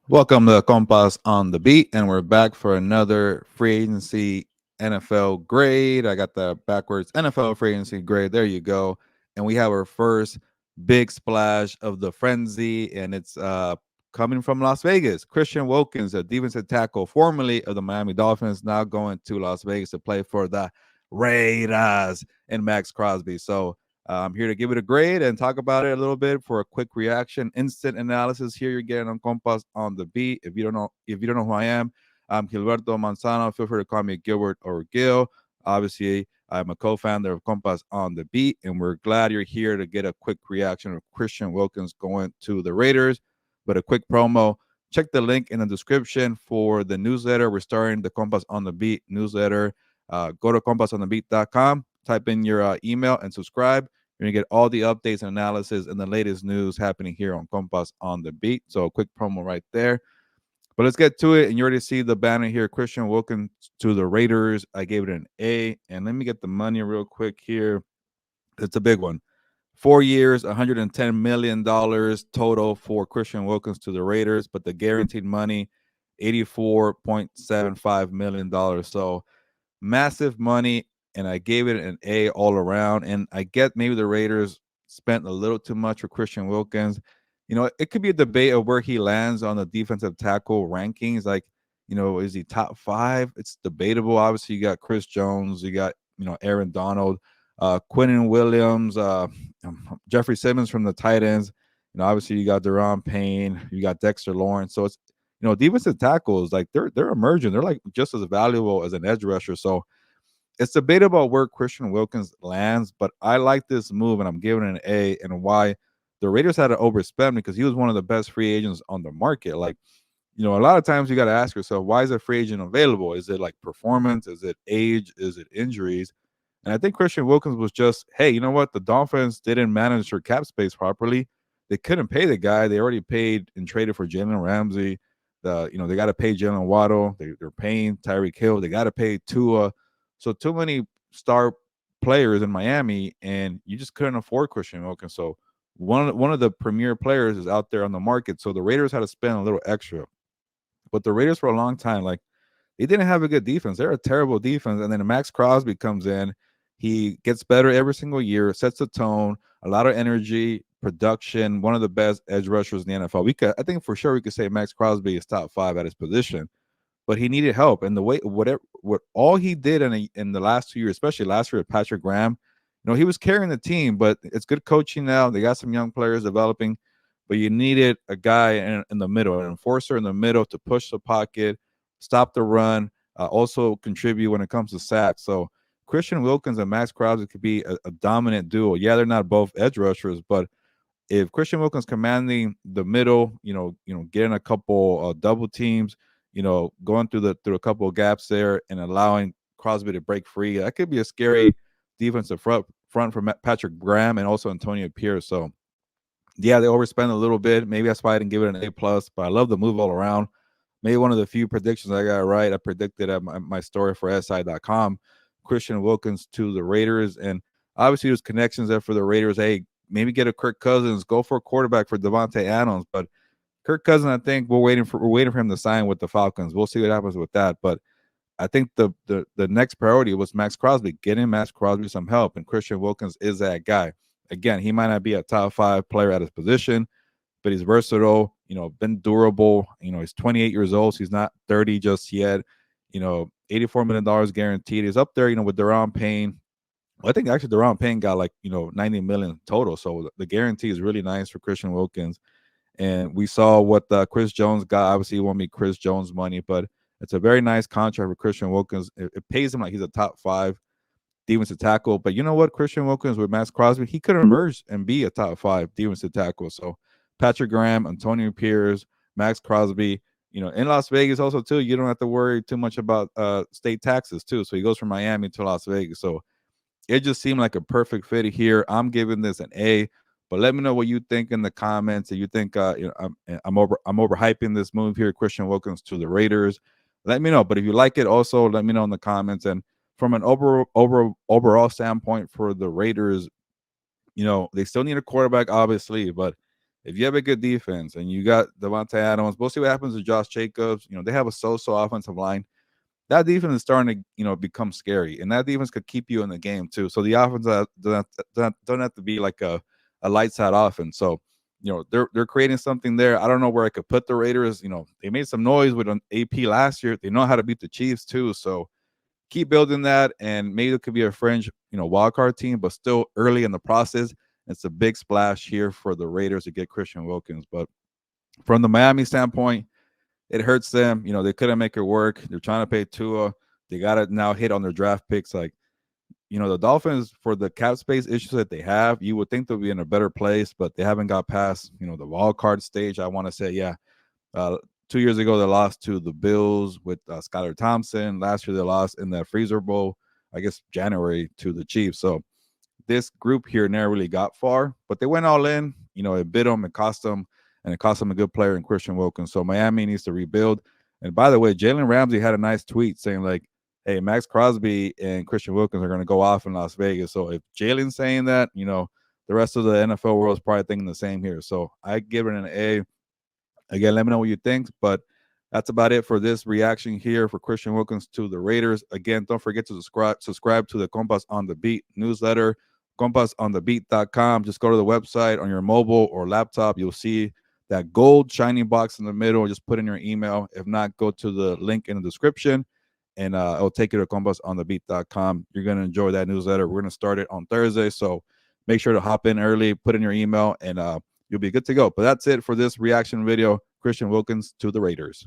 Welcome to Compas on the Beat, and we're back for another free agency NFL grade. I got the backwards NFL free agency grade. There you go. And we have our first big splash of the frenzy, and it's coming from Las Vegas. Christian Wilkins, a defensive tackle, formerly of the Miami Dolphins, now going to Las Vegas to play for the Raiders and Maxx Crosby. So I'm here to give it a grade and talk about it a little bit for a quick reaction, instant analysis. Here you're getting on Compas on the Beat. If you don't know who I am, I'm Gilberto Manzano. Feel free to call me Gilbert or Gil. Obviously, I'm a co-founder of Compas on the Beat, and we're glad you're here to get a quick reaction of Christian Wilkins going to the Raiders. But a quick promo. Check the link in the description for the newsletter. We're starting the Compas on the Beat newsletter. Go to compasonthebeat.com, type in your email, and subscribe. You're going to get all the updates and analysis and the latest news happening here on Compas on the Beat. So a quick promo right there. But let's get to it. And you already see the banner here. Christian Wilkins to the Raiders. I gave it an A. And let me get the money real quick here. It's a big one. 4 years, $110 million total for Christian Wilkins to the Raiders. But the guaranteed money, $84.75 million. So massive money, and I gave it an A all around. And I get maybe the Raiders spent a little too much for Christian Wilkins. It could be a debate of where he lands on the defensive tackle rankings. Like, is he top five? It's debatable. Obviously, you got Chris Jones, you got Aaron Donald, Quinnen Williams, Jeffrey Simmons from the tight ends. Obviously you got Deron Payne, you got Dexter Lawrence. So it's defensive tackles, like they're emerging. They're like just as valuable as an edge rusher. So it's debatable where Christian Wilkins lands, but I like this move and I'm giving it an A. And why the Raiders had to overspend, because he was one of the best free agents on the market. Like, a lot of times you got to ask yourself, why is a free agent available? Is it like performance? Is it age? Is it injuries? And I think Christian Wilkins was just, hey, you know what? The Dolphins didn't manage their cap space properly. They couldn't pay the guy. They already paid and traded for Jalen Ramsey. They got to pay Jalen Waddle. They're paying Tyreek Hill. They got to pay Tua. So too many star players in Miami, and you just couldn't afford Christian Wilkins. So one of the premier players is out there on the market. So the Raiders had to spend a little extra. But the Raiders for a long time, like, they didn't have a good defense. They're a terrible defense. And then Maxx Crosby comes in. He gets better every single year, sets the tone, a lot of energy, production, one of the best edge rushers in the NFL. I think for sure we could say Maxx Crosby is top five at his position, but he needed help. And the way what all he did in the last 2 years, especially last year with Patrick Graham, he was carrying the team. But it's good coaching now. They got some young players developing, but you needed a guy in the middle, an enforcer in the middle to push the pocket, stop the run, also contribute when it comes to sacks. So Christian Wilkins and Maxx Crosby could be a dominant duo. Yeah, they're not both edge rushers, but if Christian Wilkins commanding the middle, getting a couple double teams, going through a couple of gaps there and allowing Crosby to break free, that could be a scary defensive front for Patrick Graham and also Antonio Pierce. So yeah, they overspent a little bit. Maybe that's why I didn't give it an A plus, but I love the move all around. Maybe one of the few predictions I got right. I predicted at my story for SI.com, Christian Wilkins to the Raiders. And obviously there's connections there for the Raiders. Hey, maybe get a Kirk Cousins, go for a quarterback for Devontae Adams. But Kirk Cousins, I think we're waiting for him to sign with the Falcons. We'll see what happens with that. But I think the next priority was Maxx Crosby, getting Maxx Crosby some help. And Christian Wilkins is that guy. Again, he might not be a top five player at his position, but he's versatile, been durable. He's 28 years old, so he's not 30 just yet. $84 million guaranteed. He's up there, with Deron Payne. Well, I think actually Deron Payne got like, 90 million total. So the guarantee is really nice for Christian Wilkins. And we saw what Chris Jones got. Obviously, it won't be Chris Jones money, but it's a very nice contract for Christian Wilkins. It pays him like he's a top five defensive tackle. But you know what? Christian Wilkins with Maxx Crosby, he could emerge and be a top five defensive tackle. So Patrick Graham, Antonio Pierce, Maxx Crosby, in Las Vegas also too, you don't have to worry too much about state taxes too. So he goes from Miami to Las Vegas. So it just seemed like a perfect fit here. I'm giving this an A. But let me know what you think in the comments. If you think I'm overhyping this move here, Christian Wilkins to the Raiders, let me know. But if you like it, also let me know in the comments. And from an overall standpoint for the Raiders, they still need a quarterback, obviously. But if you have a good defense and you got Devontae Adams, we'll see what happens to Josh Jacobs. They have a so-so offensive line. That defense is starting to, become scary, and that defense could keep you in the game too. So the offense don't have to be like a lights out offense. So, they're creating something there. I don't know where I could put the Raiders. They made some noise with an AP last year. They know how to beat the Chiefs too. So keep building that, and maybe it could be a fringe, wild card team, but still early in the process. It's a big splash here for the Raiders to get Christian Wilkins. But from the Miami standpoint, it hurts them. They couldn't make it work. They're trying to pay Tua. They got to now hit on their draft picks. Like, the Dolphins, for the cap space issues that they have, you would think they'll be in a better place, but they haven't got past, the wild card stage. I want to say, yeah. 2 years ago, they lost to the Bills with Skylar Thompson. Last year, they lost in the Freezer Bowl, I guess, January, to the Chiefs. So this group here never really got far, but they went all in. It bit them, it cost them, and it cost them a good player in Christian Wilkins. So Miami needs to rebuild. And by the way, Jalen Ramsey had a nice tweet saying, like, hey, Maxx Crosby and Christian Wilkins are going to go off in Las Vegas. So if Jalen's saying that, the rest of the NFL world is probably thinking the same here. So I give it an A. Again, let me know what you think, but that's about it for this reaction here for Christian Wilkins to the Raiders. Again, don't forget to subscribe to the Compas on the Beat newsletter, compasonthebeat.com. Just go to the website on your mobile or laptop. You'll see that gold shiny box in the middle. Just put in your email. If not, go to the link in the description, and it'll take you to compasonthebeat.com. You're going to enjoy that newsletter. We're going to start it on Thursday, so make sure to hop in early, put in your email, and you'll be good to go. But that's it for this reaction video. Christian Wilkins to the Raiders.